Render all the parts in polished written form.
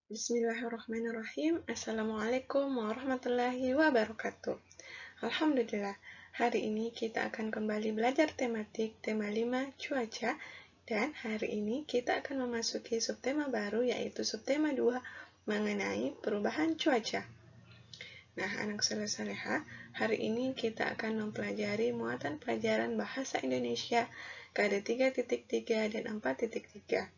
Bismillahirrahmanirrahim. Assalamualaikum warahmatullahi wabarakatuh. Alhamdulillah, hari ini kita akan kembali belajar tematik tema 5 cuaca, dan hari ini kita akan memasuki subtema baru, yaitu subtema 2 mengenai perubahan cuaca. Nah, anak saleh-saleha, hari ini kita akan mempelajari muatan pelajaran bahasa Indonesia KD 3.3 dan 4.3.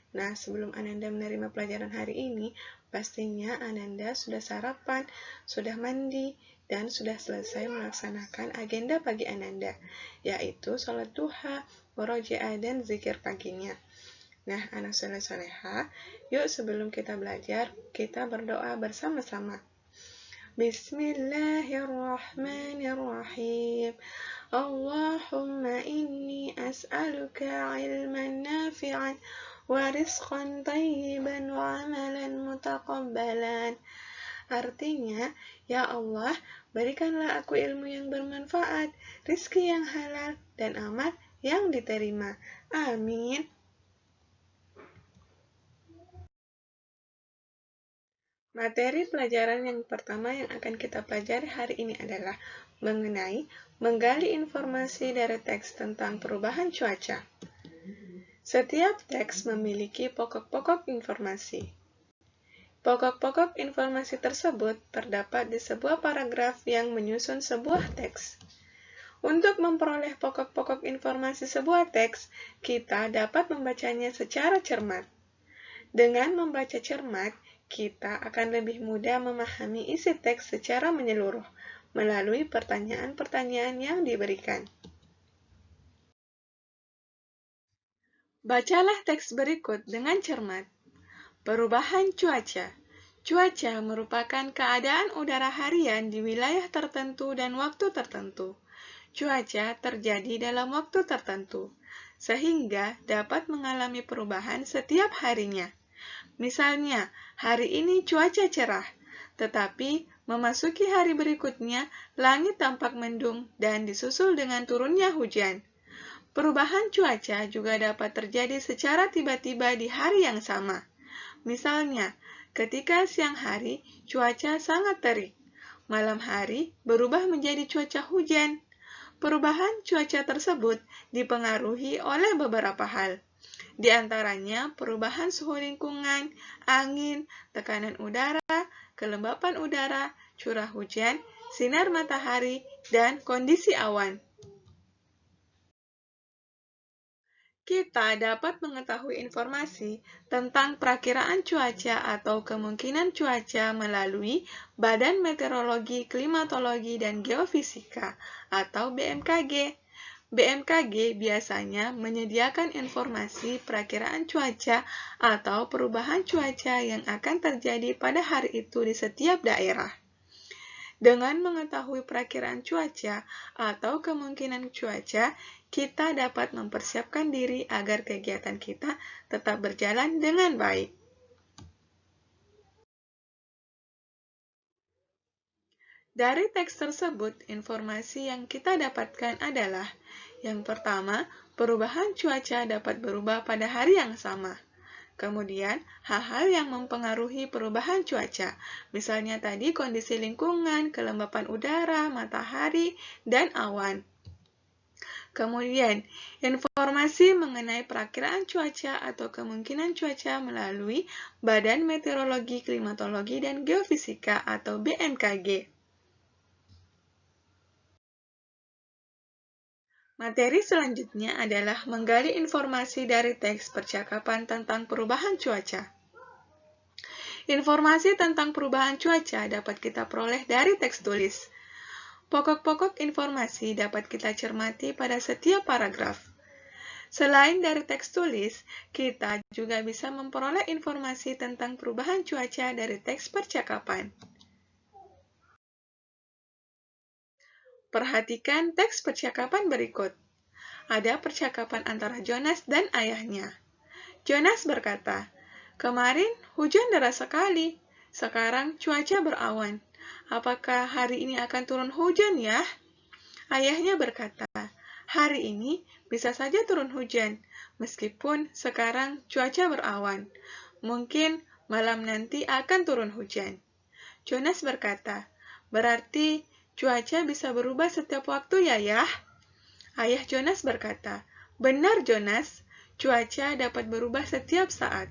Nah, sebelum Ananda menerima pelajaran hari ini, pastinya Ananda sudah sarapan, sudah mandi, dan sudah selesai melaksanakan agenda pagi Ananda, yaitu sholat duha, murojaah, dan zikir paginya. Nah, anak saleh-saleha, yuk sebelum kita belajar, kita berdoa bersama-sama. Bismillahirrahmanirrahim. Allahumma inni as'aluka ilman nafi'an wa rizqan tayyiban wa amalan mutaqabbalan. Artinya, ya Allah, berikanlah aku ilmu yang bermanfaat, rizki yang halal, dan amal yang diterima. Amin. Materi pelajaran yang pertama yang akan kita pelajari hari ini adalah mengenai menggali informasi dari teks tentang perubahan cuaca. Setiap teks memiliki pokok-pokok informasi. Pokok-pokok informasi tersebut terdapat di sebuah paragraf yang menyusun sebuah teks. Untuk memperoleh pokok-pokok informasi sebuah teks, kita dapat membacanya secara cermat. Dengan membaca cermat, kita akan lebih mudah memahami isi teks secara menyeluruh melalui pertanyaan-pertanyaan yang diberikan. Bacalah teks berikut dengan cermat. Perubahan cuaca. Cuaca merupakan keadaan udara harian di wilayah tertentu dan waktu tertentu. Cuaca terjadi dalam waktu tertentu, sehingga dapat mengalami perubahan setiap harinya. Misalnya, hari ini cuaca cerah, tetapi memasuki hari berikutnya, langit tampak mendung dan disusul dengan turunnya hujan. Perubahan cuaca juga dapat terjadi secara tiba-tiba di hari yang sama. Misalnya, ketika siang hari, cuaca sangat terik. Malam hari berubah menjadi cuaca hujan. Perubahan cuaca tersebut dipengaruhi oleh beberapa hal. Di antaranya perubahan suhu lingkungan, angin, tekanan udara, kelembapan udara, curah hujan, sinar matahari, dan kondisi awan. Kita dapat mengetahui informasi tentang perakiraan cuaca atau kemungkinan cuaca melalui Badan Meteorologi, Klimatologi, dan Geofisika atau BMKG. BMKG biasanya menyediakan informasi perakiraan cuaca atau perubahan cuaca yang akan terjadi pada hari itu di setiap daerah. Dengan mengetahui perakiraan cuaca atau kemungkinan cuaca, kita dapat mempersiapkan diri agar kegiatan kita tetap berjalan dengan baik. Dari teks tersebut, informasi yang kita dapatkan adalah: yang pertama, perubahan cuaca dapat berubah pada hari yang sama. Kemudian, hal-hal yang mempengaruhi perubahan cuaca, misalnya tadi kondisi lingkungan, kelembapan udara, matahari, dan awan. Kemudian, informasi mengenai perakiraan cuaca atau kemungkinan cuaca melalui Badan Meteorologi, Klimatologi, dan Geofisika atau BMKG. Materi selanjutnya adalah menggali informasi dari teks percakapan tentang perubahan cuaca. Informasi tentang perubahan cuaca dapat kita peroleh dari teks tulis. Pokok-pokok informasi dapat kita cermati pada setiap paragraf. Selain dari teks tulis, kita juga bisa memperoleh informasi tentang perubahan cuaca dari teks percakapan. Perhatikan teks percakapan berikut. Ada percakapan antara Jonas dan ayahnya. Jonas berkata, "Kemarin hujan deras sekali, sekarang cuaca berawan. Apakah hari ini akan turun hujan ya?" Ayahnya berkata, "Hari ini bisa saja turun hujan, meskipun sekarang cuaca berawan. Mungkin malam nanti akan turun hujan. Jonas berkata, berarti cuaca bisa berubah setiap waktu ya, Yah? Ayah Jonas berkata, benar Jonas, cuaca dapat berubah setiap saat.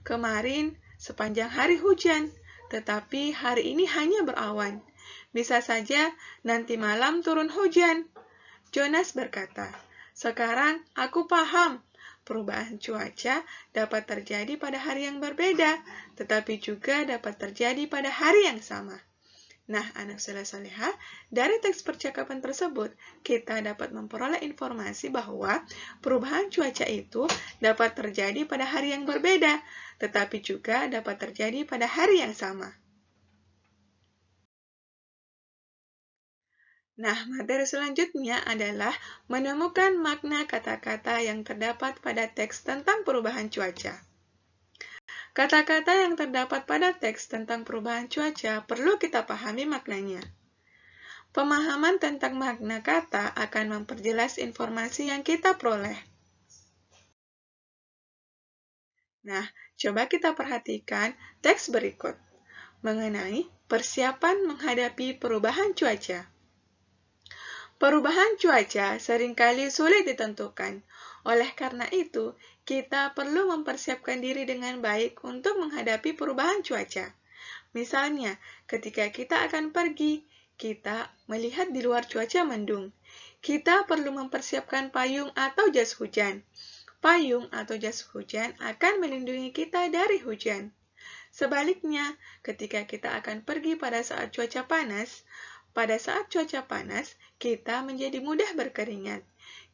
Kemarin sepanjang hari hujan, tetapi hari ini hanya berawan. Bisa saja nanti malam turun hujan. Jonas berkata, sekarang aku paham. Perubahan cuaca dapat terjadi pada hari yang berbeda, tetapi juga dapat terjadi pada hari yang sama. Nah, anak soleh-soleha, dari teks percakapan tersebut, kita dapat memperoleh informasi bahwa perubahan cuaca itu dapat terjadi pada hari yang berbeda, tetapi juga dapat terjadi pada hari yang sama. Nah, materi selanjutnya adalah menemukan makna kata-kata yang terdapat pada teks tentang perubahan cuaca. Kata-kata yang terdapat pada teks tentang perubahan cuaca perlu kita pahami maknanya. Pemahaman tentang makna kata akan memperjelas informasi yang kita peroleh. Nah, coba kita perhatikan teks berikut mengenai persiapan menghadapi perubahan cuaca. Perubahan cuaca seringkali sulit ditentukan. Oleh karena itu, kita perlu mempersiapkan diri dengan baik untuk menghadapi perubahan cuaca. Misalnya, ketika kita akan pergi, kita melihat di luar cuaca mendung. Kita perlu mempersiapkan payung atau jas hujan. Payung atau jas hujan akan melindungi kita dari hujan. Sebaliknya, ketika kita akan pergi pada saat cuaca panas, kita menjadi mudah berkeringat.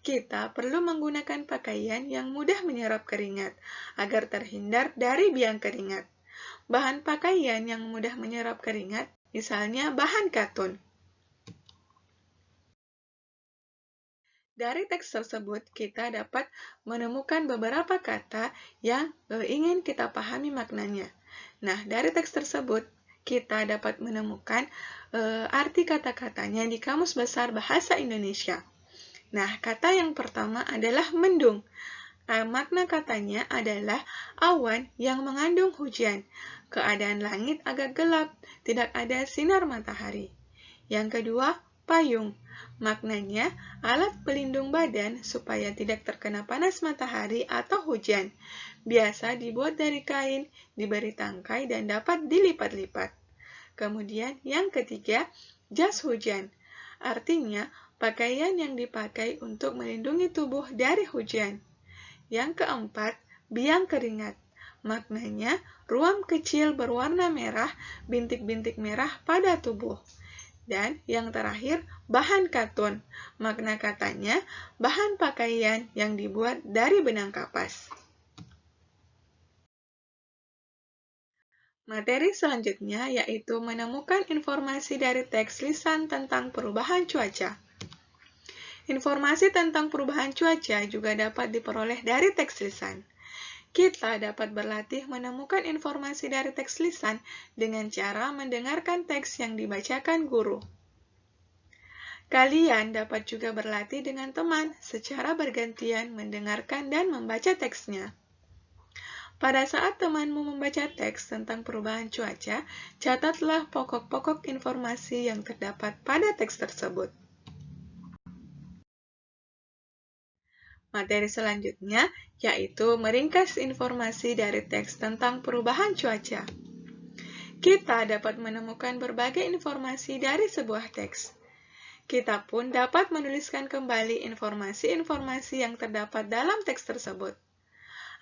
Kita perlu menggunakan pakaian yang mudah menyerap keringat, agar terhindar dari biang keringat. Bahan pakaian yang mudah menyerap keringat, misalnya bahan katun. Dari teks tersebut, kita dapat menemukan beberapa kata yang ingin kita pahami maknanya. Nah, dari teks tersebut, kita dapat menemukan arti kata-katanya di Kamus Besar Bahasa Indonesia. Nah, kata yang pertama adalah mendung. Makna katanya adalah awan yang mengandung hujan. Keadaan langit agak gelap, tidak ada sinar matahari. Yang kedua, payung. Maknanya alat pelindung badan supaya tidak terkena panas matahari atau hujan. Biasa dibuat dari kain, diberi tangkai, dan dapat dilipat-lipat. Kemudian yang ketiga, jas hujan. Artinya, pakaian yang dipakai untuk melindungi tubuh dari hujan. Yang keempat, biang keringat. Maknanya, ruam kecil berwarna merah, bintik-bintik merah pada tubuh. Dan yang terakhir, bahan katun. Makna katanya, bahan pakaian yang dibuat dari benang kapas. Materi selanjutnya yaitu menemukan informasi dari teks lisan tentang perubahan cuaca. Informasi tentang perubahan cuaca juga dapat diperoleh dari teks lisan. Kita dapat berlatih menemukan informasi dari teks lisan dengan cara mendengarkan teks yang dibacakan guru. Kalian dapat juga berlatih dengan teman secara bergantian mendengarkan dan membaca teksnya. Pada saat temanmu membaca teks tentang perubahan cuaca, catatlah pokok-pokok informasi yang terdapat pada teks tersebut. Materi selanjutnya yaitu meringkas informasi dari teks tentang perubahan cuaca. Kita dapat menemukan berbagai informasi dari sebuah teks. Kita pun dapat menuliskan kembali informasi-informasi yang terdapat dalam teks tersebut.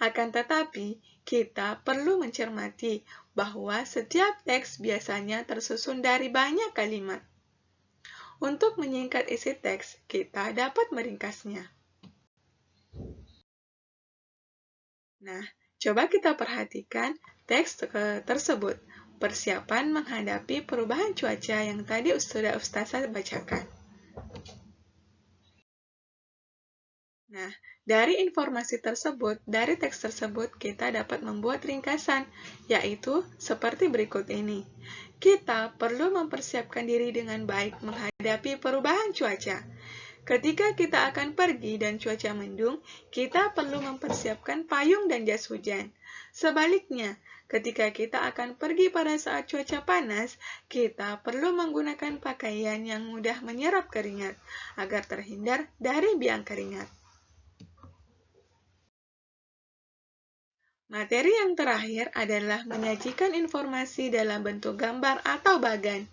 Akan tetapi, kita perlu mencermati bahwa setiap teks biasanya tersusun dari banyak kalimat. Untuk menyingkat isi teks, kita dapat meringkasnya. Nah, coba kita perhatikan teks tersebut. Persiapan menghadapi perubahan cuaca yang tadi sudah Ustazah bacakan. Nah, dari informasi tersebut, dari teks tersebut, kita dapat membuat ringkasan, yaitu seperti berikut ini. Kita perlu mempersiapkan diri dengan baik menghadapi perubahan cuaca. Ketika kita akan pergi dan cuaca mendung, kita perlu mempersiapkan payung dan jas hujan. Sebaliknya, ketika kita akan pergi pada saat cuaca panas, kita perlu menggunakan pakaian yang mudah menyerap keringat agar terhindar dari biang keringat. Materi yang terakhir adalah menyajikan informasi dalam bentuk gambar atau bagan.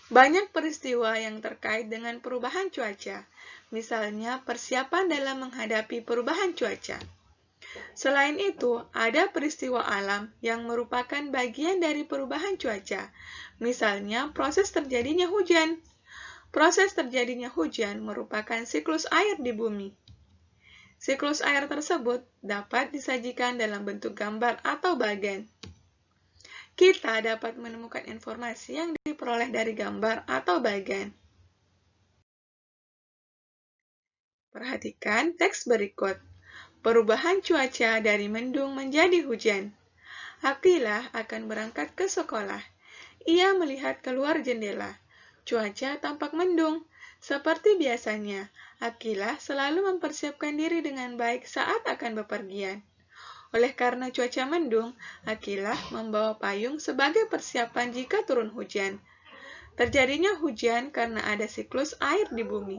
Banyak peristiwa yang terkait dengan perubahan cuaca, misalnya persiapan dalam menghadapi perubahan cuaca. Selain itu, ada peristiwa alam yang merupakan bagian dari perubahan cuaca, misalnya proses terjadinya hujan. Proses terjadinya hujan merupakan siklus air di bumi. Siklus air tersebut dapat disajikan dalam bentuk gambar atau bagan. Kita dapat menemukan informasi yang diperoleh dari gambar atau bagan. Perhatikan teks berikut. Perubahan cuaca dari mendung menjadi hujan. Aqilah akan berangkat ke sekolah. Ia melihat keluar jendela. Cuaca tampak mendung. Seperti biasanya, Aqilah selalu mempersiapkan diri dengan baik saat akan bepergian. Oleh karena cuaca mendung, Aqilah membawa payung sebagai persiapan jika turun hujan. Terjadinya hujan karena ada siklus air di bumi.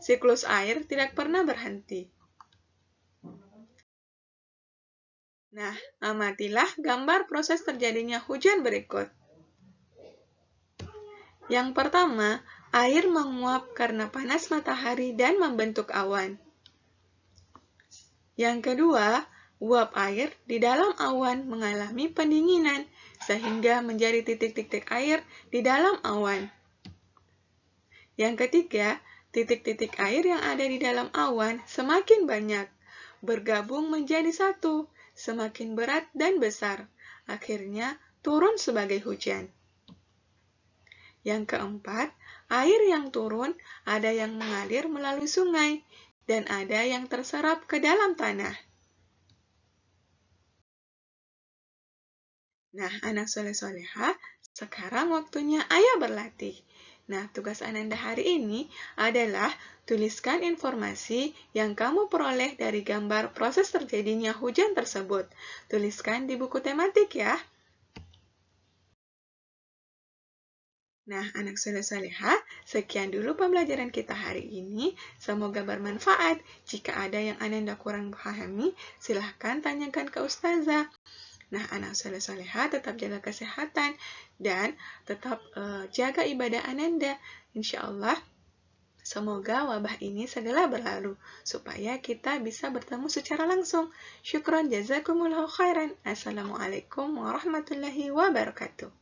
Siklus air tidak pernah berhenti. Nah, amatilah gambar proses terjadinya hujan berikut. Yang pertama, air menguap karena panas matahari dan membentuk awan. Yang kedua, uap air di dalam awan mengalami pendinginan sehingga menjadi titik-titik air di dalam awan. Yang ketiga, titik-titik air yang ada di dalam awan semakin banyak, bergabung menjadi satu, semakin berat dan besar, akhirnya turun sebagai hujan. Yang keempat, air yang turun ada yang mengalir melalui sungai dan ada yang terserap ke dalam tanah. Nah, anak soleh-soleha, sekarang waktunya ayah berlatih. Nah, tugas Ananda hari ini adalah tuliskan informasi yang kamu peroleh dari gambar proses terjadinya hujan tersebut. Tuliskan di buku tematik ya. Nah, anak soleh-soleha, sekian dulu pembelajaran kita hari ini. Semoga bermanfaat. Jika ada yang Ananda kurang pahami, silahkan tanyakan ke Ustazah. Nah, anak soleh-soleha tetap jaga kesehatan dan tetap jaga ibadah Ananda. Insya Allah, semoga wabah ini segera berlalu, supaya kita bisa bertemu secara langsung. Syukron jazakumullahu khairan. Assalamualaikum warahmatullahi wabarakatuh.